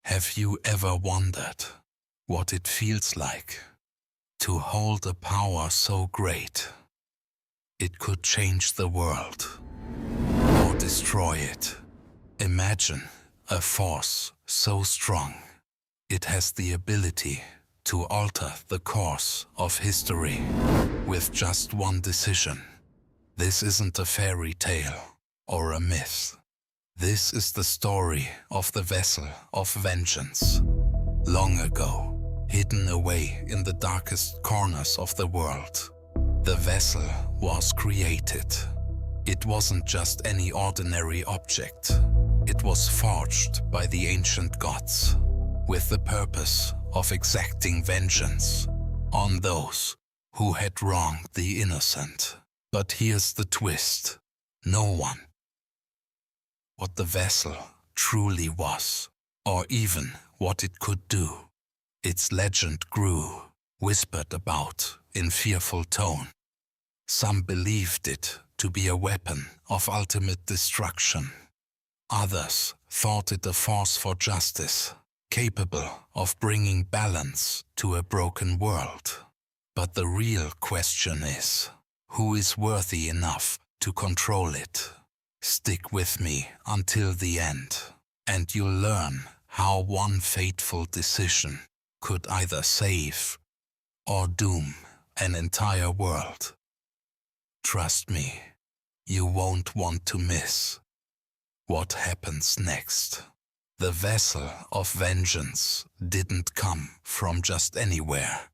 Have you ever wondered what it feels like to hold a power so great it could change the world or destroy it? Imagine a force so strong it has the ability to alter the course of history with just one decision. This isn't a fairy tale or a myth. This is the story of the vessel of vengeance. Long ago, hidden away in the darkest corners of the world, the vessel was created. It wasn't just any ordinary object. It was forged by the ancient gods with the purpose of exacting vengeance on those who had wronged the innocent. But here's the twist. No one what the vessel truly was, or even what it could do. Its legend grew, whispered about in fearful tone. Some believed it to be a weapon of ultimate destruction. Others thought it a force for justice, capable of bringing balance to a broken world. But the real question is, who is worthy enough to control it? Stick with me until the end, and you'll learn how one fateful decision could either save or doom an entire world. Trust me, you won't want to miss what happens next. The vessel of vengeance didn't come from just anywhere.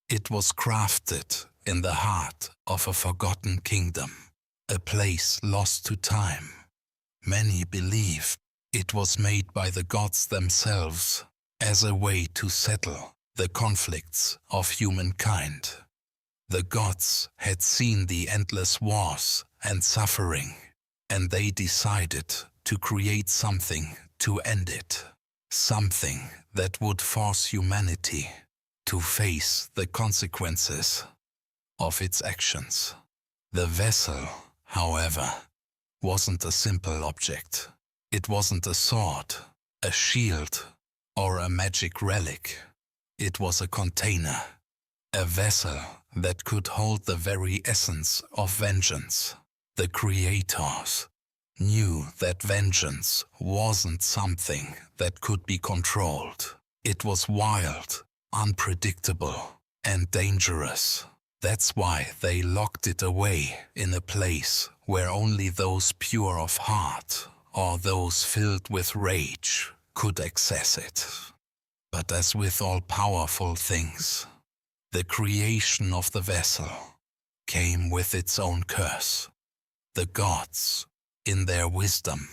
It was crafted in the heart of a forgotten kingdom, a place lost to time. Many believe it was made by the gods themselves as a way to settle the conflicts of humankind. The gods had seen the endless wars and suffering, and they decided to create something to end it, something that would force humanity to face the consequences of its actions. The vessel, however, wasn't a simple object. It wasn't a sword, a shield, or a magic relic. It was a container, a vessel that could hold the very essence of vengeance. The creators knew that vengeance wasn't something that could be controlled. It was wild, unpredictable, and dangerous. That's why they locked it away in a place where only those pure of heart or those filled with rage could access it. But as with all powerful things, the creation of the vessel came with its own curse. The gods, in their wisdom,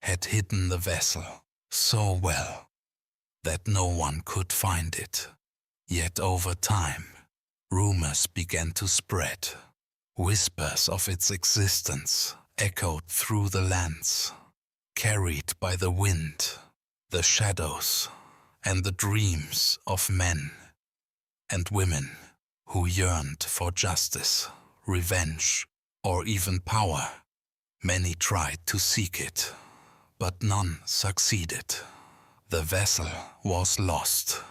had hidden the vessel so well that no one could find it. Yet over time, rumors began to spread. Whispers of its existence echoed through the lands, carried by the wind, the shadows, and the dreams of men and women who yearned for justice, revenge, or even power. Many tried to seek it, but none succeeded. The vessel was lost,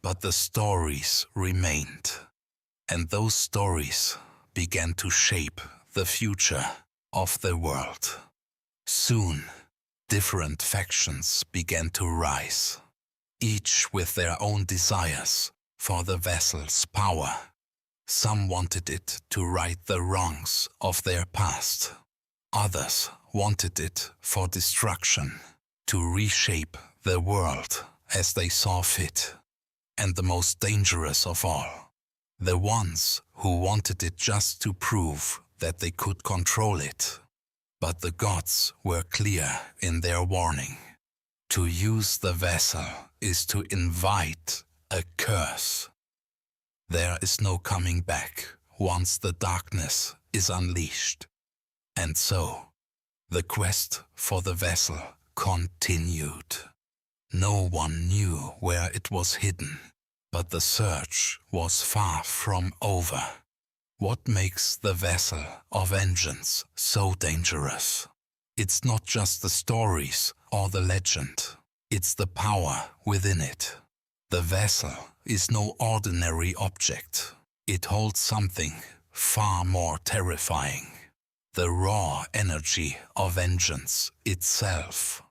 but the stories remained. And those stories began to shape the future of the world. Soon, different factions began to rise, each with their own desires for the vessel's power. Some wanted it to right the wrongs of their past. Others wanted it for destruction, to reshape the world as they saw fit. And the most dangerous of all, the ones who wanted it just to prove that they could control it. But the gods were clear in their warning. To use the vessel is to invite a curse. There is no coming back once the darkness is unleashed. And so, the quest for the vessel continued. No one knew where it was hidden, but the search was far from over. What makes the vessel of vengeance so dangerous? It's not just the stories or the legend. It's the power within it. The vessel is no ordinary object. It holds something far more terrifying. The raw energy of vengeance itself.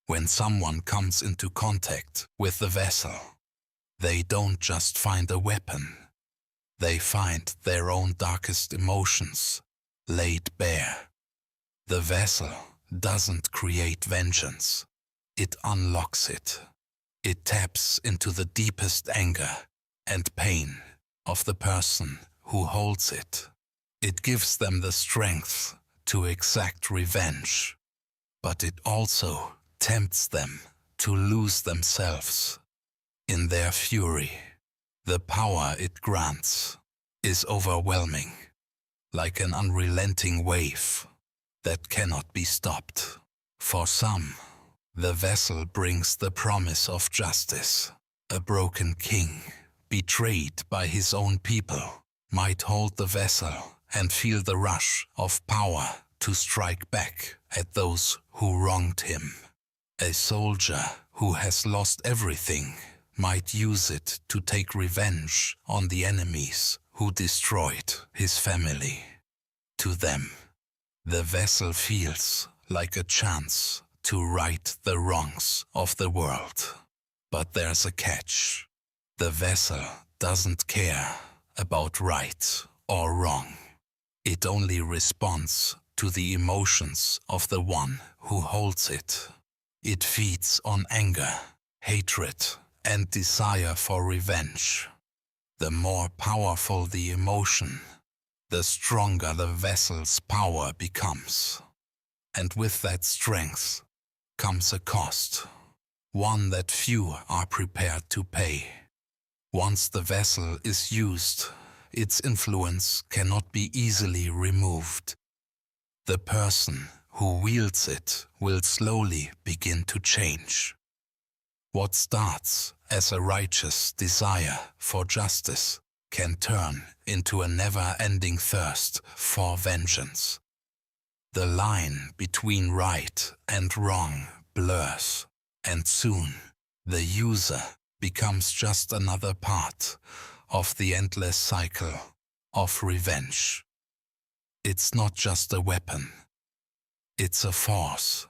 When someone comes into contact with the vessel, they don't just find a weapon. They find their own darkest emotions laid bare. The vessel doesn't create vengeance. It unlocks it. It taps into the deepest anger and pain of the person who holds it. It gives them the strength to exact revenge, but it also tempts them to lose themselves. In their fury, the power it grants is overwhelming, like an unrelenting wave that cannot be stopped. For some, the vessel brings the promise of justice. A broken king, betrayed by his own people, might hold the vessel and feel the rush of power to strike back at those who wronged him. A soldier who has lost everything might use it to take revenge on the enemies who destroyed his family. To them, the vessel feels like a chance to right the wrongs of the world. But there's a catch. The vessel doesn't care about right or wrong. It only responds to the emotions of the one who holds it. It feeds on anger, hatred, and desire for revenge. The more powerful the emotion, the stronger the vessel's power becomes. And with that strength comes a cost, one that few are prepared to pay. Once the vessel is used, its influence cannot be easily removed. The person who wields it will slowly begin to change. What starts as a righteous desire for justice can turn into a never-ending thirst for vengeance. The line between right and wrong blurs, and soon the user becomes just another part of the endless cycle of revenge. It's not just a weapon. It's a force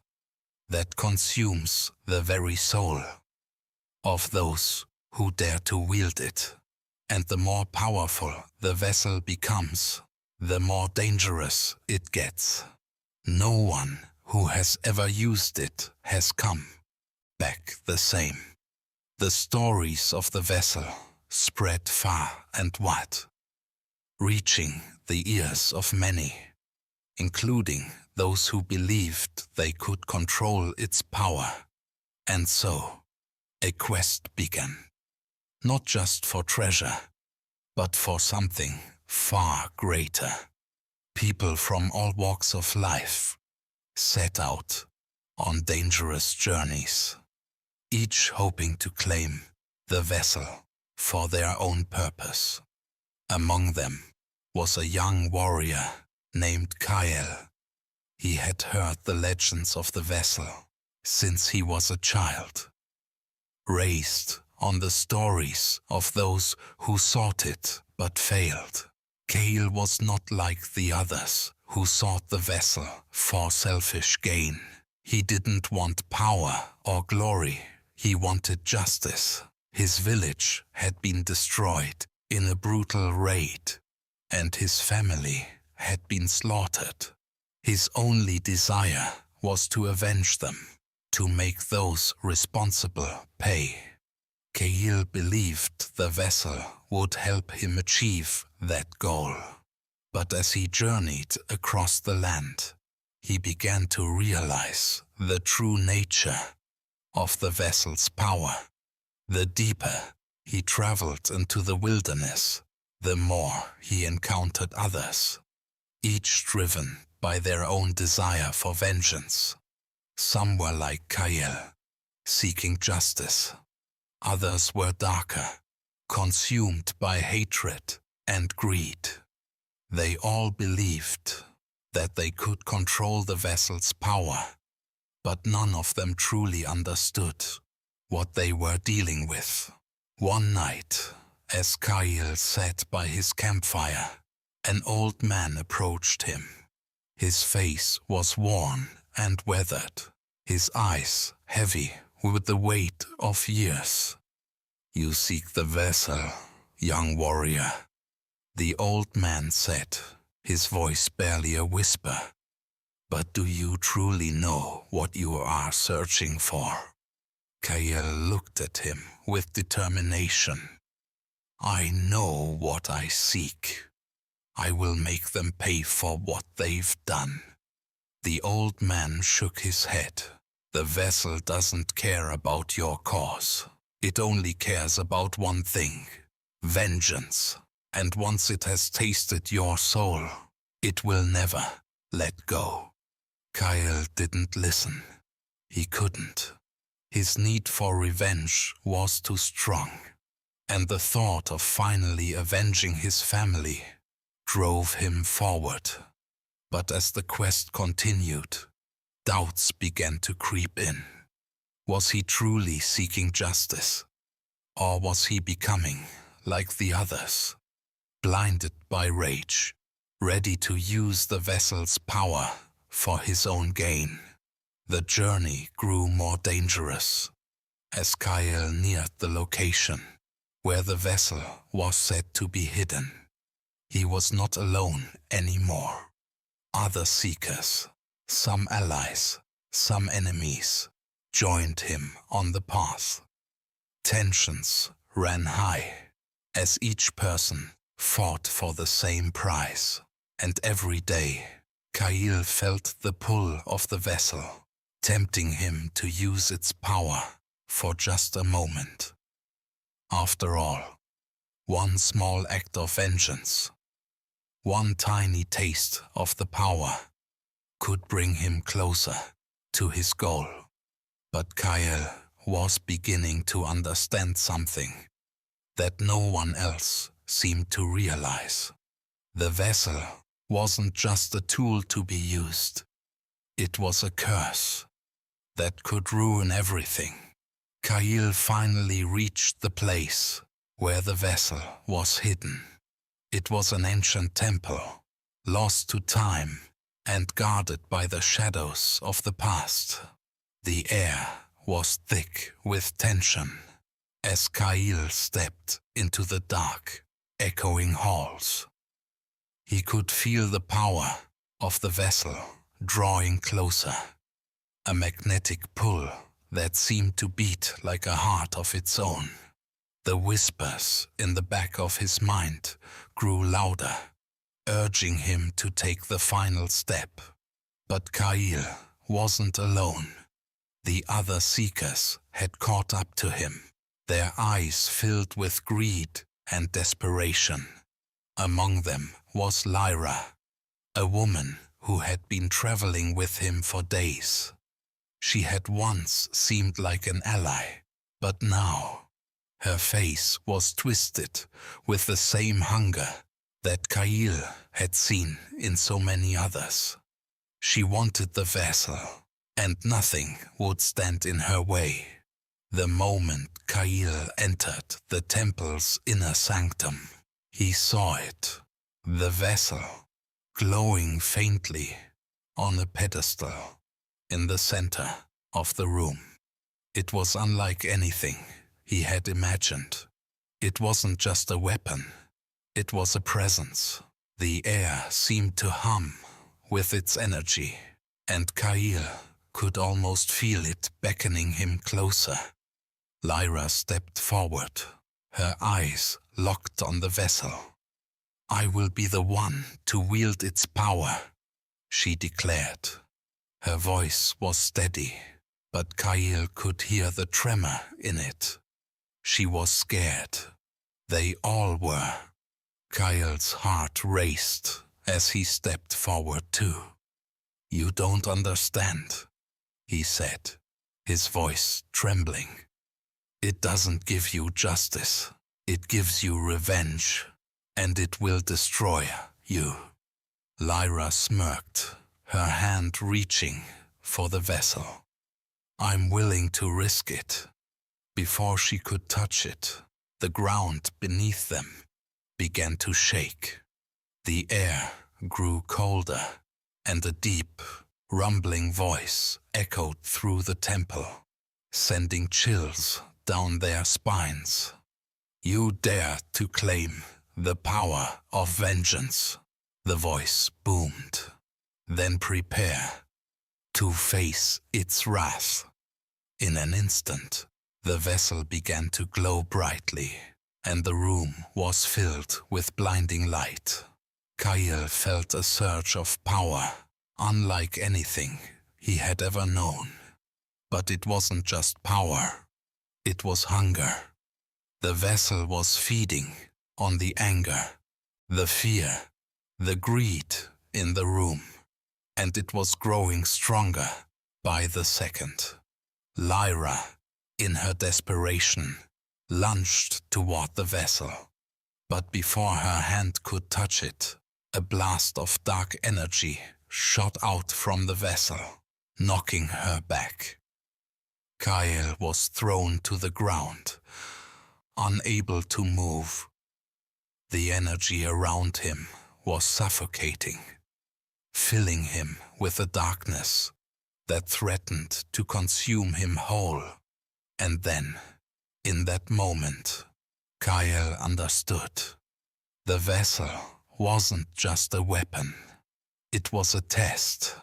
that consumes the very soul of those who dare to wield it. And the more powerful the vessel becomes, the more dangerous it gets. No one who has ever used it has come back the same. The stories of the vessel spread far and wide, reaching the ears of many, including those who believed they could control its power. And so, a quest began, not just for treasure, but for something far greater. People from all walks of life set out on dangerous journeys, each hoping to claim the vessel for their own purpose. Among them was a young warrior named Kael. He had heard the legends of the vessel since he was a child, raised on the stories of those who sought it but failed. Kael was not like the others who sought the vessel for selfish gain. He didn't want power or glory. He wanted justice. His village had been destroyed in a brutal raid, and his family had been slaughtered. His only desire was to avenge them, to make those responsible pay. Kael believed the vessel would help him achieve that goal. But as he journeyed across the land, he began to realize the true nature of the vessel's power. The deeper he traveled into the wilderness, the more he encountered others, each driven by their own desire for vengeance. Some were like Kael, seeking justice. Others were darker, consumed by hatred and greed. They all believed that they could control the vessel's power, but none of them truly understood what they were dealing with. One night, as Kael sat by his campfire, an old man approached him. His face was worn and weathered, his eyes heavy with the weight of years. "You seek the vessel, young warrior," the old man said, his voice barely a whisper. "But do you truly know what you are searching for?" Kael looked at him with determination. "I know what I seek. I will make them pay for what they've done." The old man shook his head. "The vessel doesn't care about your cause. It only cares about one thing: vengeance. And once it has tasted your soul, it will never let go." Kael didn't listen. He couldn't. His need for revenge was too strong, and the thought of finally avenging his family drove him forward. But as the quest continued, doubts began to creep in. Was he truly seeking justice? Or was he becoming like the others, blinded by rage, ready to use the vessel's power for his own gain? The journey grew more dangerous. As Kael neared the location where the vessel was said to be hidden, he was not alone anymore. Other seekers, some allies, some enemies, joined him on the path. Tensions ran high as each person fought for the same prize, and every day Kael felt the pull of the vessel, tempting him to use its power for just a moment. After all, one small act of vengeance, one tiny taste of the power, could bring him closer to his goal. But Kael was beginning to understand something that no one else seemed to realize. The vessel wasn't just a tool to be used. It was a curse that could ruin everything. Kael finally reached the place where the vessel was hidden. It was an ancient temple, lost to time and guarded by the shadows of the past. The air was thick with tension as Kael stepped into the dark, echoing halls. He could feel the power of the vessel drawing closer, a magnetic pull that seemed to beat like a heart of its own. The whispers in the back of his mind grew louder, urging him to take the final step. But Kael wasn't alone. The other seekers had caught up to him, their eyes filled with greed and desperation. Among them was Lyra, a woman who had been traveling with him for days. She had once seemed like an ally, but now her face was twisted with the same hunger that Kael had seen in so many others. She wanted the vessel, and nothing would stand in her way. The moment Kael entered the temple's inner sanctum, he saw it, the vessel, glowing faintly on a pedestal in the center of the room. It was unlike anything he had imagined. It wasn't just a weapon, it was a presence. The air seemed to hum with its energy, and Kael could almost feel it beckoning him closer. Lyra stepped forward, her eyes locked on the vessel. "I will be the one to wield its power," she declared. Her voice was steady, but Kael could hear the tremor in it. She was scared. They all were. Kael's heart raced as he stepped forward too. "You don't understand," he said, his voice trembling. "It doesn't give you justice. It gives you revenge, and it will destroy you." Lyra smirked, her hand reaching for the vessel. "I'm willing to risk it. Before she could touch it, the ground beneath them began to shake. The air grew colder, and a deep, rumbling voice echoed through the temple, sending chills down their spines. "You dare to claim the power of vengeance," the voice boomed. "Then prepare to face its wrath." In an instant, the vessel began to glow brightly, and the room was filled with blinding light. Kael felt a surge of power, unlike anything he had ever known. But it wasn't just power, it was hunger. The vessel was feeding on the anger, the fear, the greed in the room, and it was growing stronger by the second. Lyra, in her desperation, lunged toward the vessel, but before her hand could touch it, a blast of dark energy shot out from the vessel, knocking her back. Kael was thrown to the ground, unable to move. The energy around him was suffocating, filling him with a darkness that threatened to consume him whole. And then, in that moment, Kael understood. The vessel wasn't just a weapon. It was a test.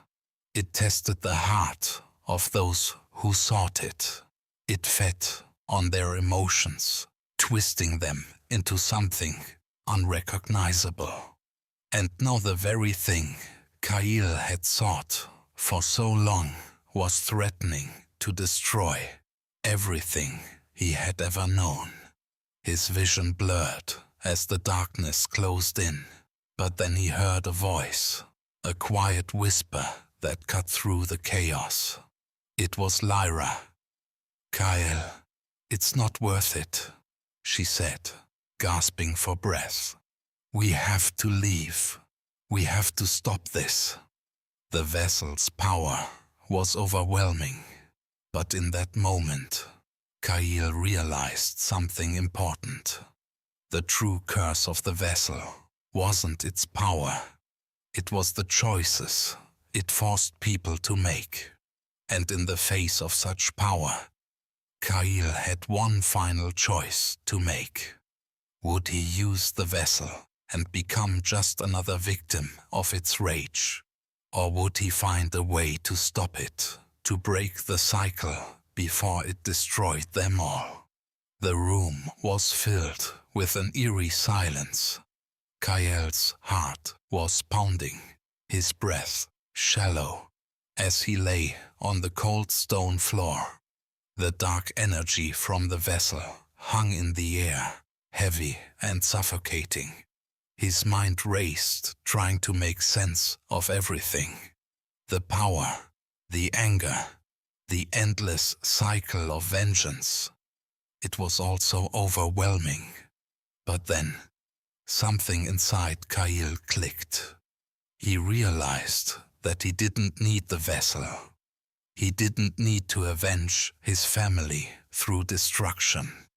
It tested the heart of those who sought it. It fed on their emotions, twisting them into something unrecognizable. And now the very thing Kael had sought for so long was threatening to destroy everything he had ever known. His vision blurred as the darkness closed in, but then he heard a voice, a quiet whisper that cut through the chaos. It was Lyra. "Kael, it's not worth it," she said, gasping for breath. "We have to leave. We have to stop this." The vessel's power was overwhelming, but in that moment, Kael realized something important. The true curse of the vessel wasn't its power. It was the choices it forced people to make. And in the face of such power, Kael had one final choice to make. Would he use the vessel and become just another victim of its rage? Or would he find a way to stop it, to break the cycle before it destroyed them all? The room was filled with an eerie silence. Kael's heart was pounding, his breath shallow, as he lay on the cold stone floor. The dark energy from the vessel hung in the air, heavy and suffocating. His mind raced, trying to make sense of everything. The power, the anger, the endless cycle of vengeance. It was all so overwhelming. But then, something inside Kael clicked. He realized that he didn't need the vessel. He didn't need to avenge his family through destruction.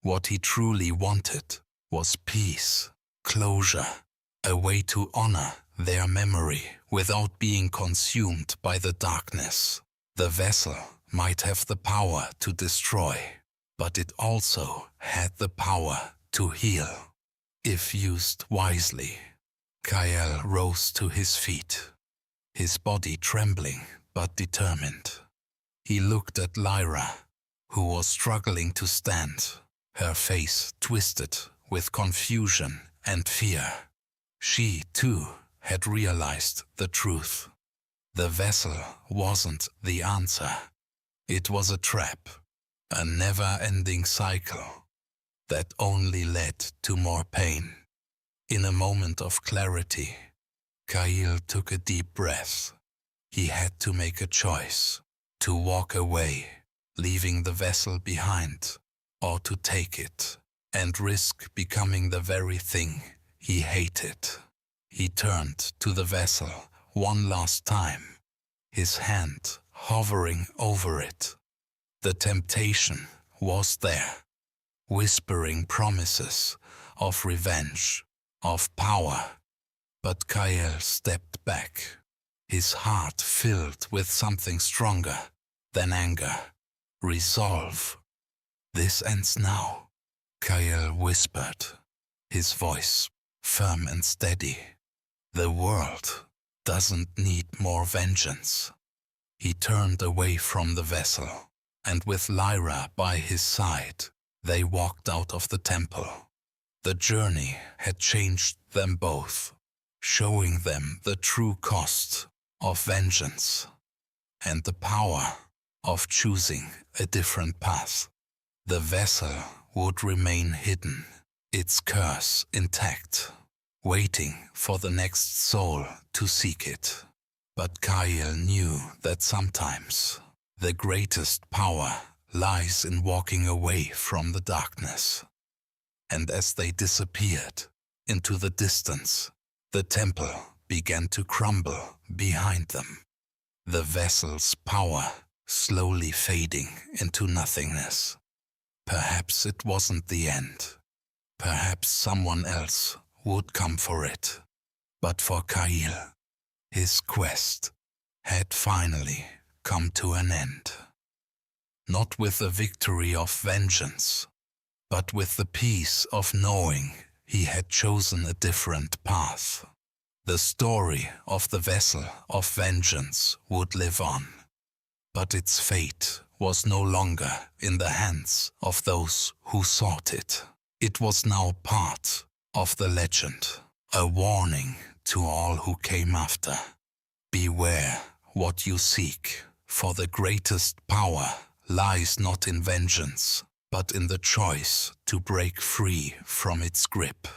What he truly wanted was peace, closure, a way to honor their memory without being consumed by the darkness. The vessel might have the power to destroy, but it also had the power to heal, if used wisely. Kael rose to his feet, his body trembling but determined. He looked at Lyra, who was struggling to stand, her face twisted with confusion and fear. She, too, had realized the truth. The vessel wasn't the answer. It was a trap, a never-ending cycle that only led to more pain. In a moment of clarity, Kael took a deep breath. He had to make a choice, to walk away, leaving the vessel behind, or to take it and risk becoming the very thing he hated. He turned to the vessel one last time, his hand hovering over it. The temptation was there, whispering promises of revenge, of power. But Kael stepped back, his heart filled with something stronger than anger, resolve. "This ends now," Kael whispered, his voice firm and steady. "The world doesn't need more vengeance." He turned away from the vessel, and with Lyra by his side, they walked out of the temple. The journey had changed them both, showing them the true cost of vengeance and the power of choosing a different path. The vessel would remain hidden, its curse intact, waiting for the next soul to seek it. But Kael knew that sometimes the greatest power lies in walking away from the darkness. And as they disappeared into the distance, the temple began to crumble behind them, the vessel's power slowly fading into nothingness. Perhaps it wasn't the end. Perhaps someone else would come for it. But for Kael, his quest had finally come to an end. Not with the victory of vengeance, but with the peace of knowing he had chosen a different path. The story of the vessel of vengeance would live on, but its fate was no longer in the hands of those who sought it. It was now part of the legend, a warning to all who came after. Beware what you seek, for the greatest power lies not in vengeance, but in the choice to break free from its grip.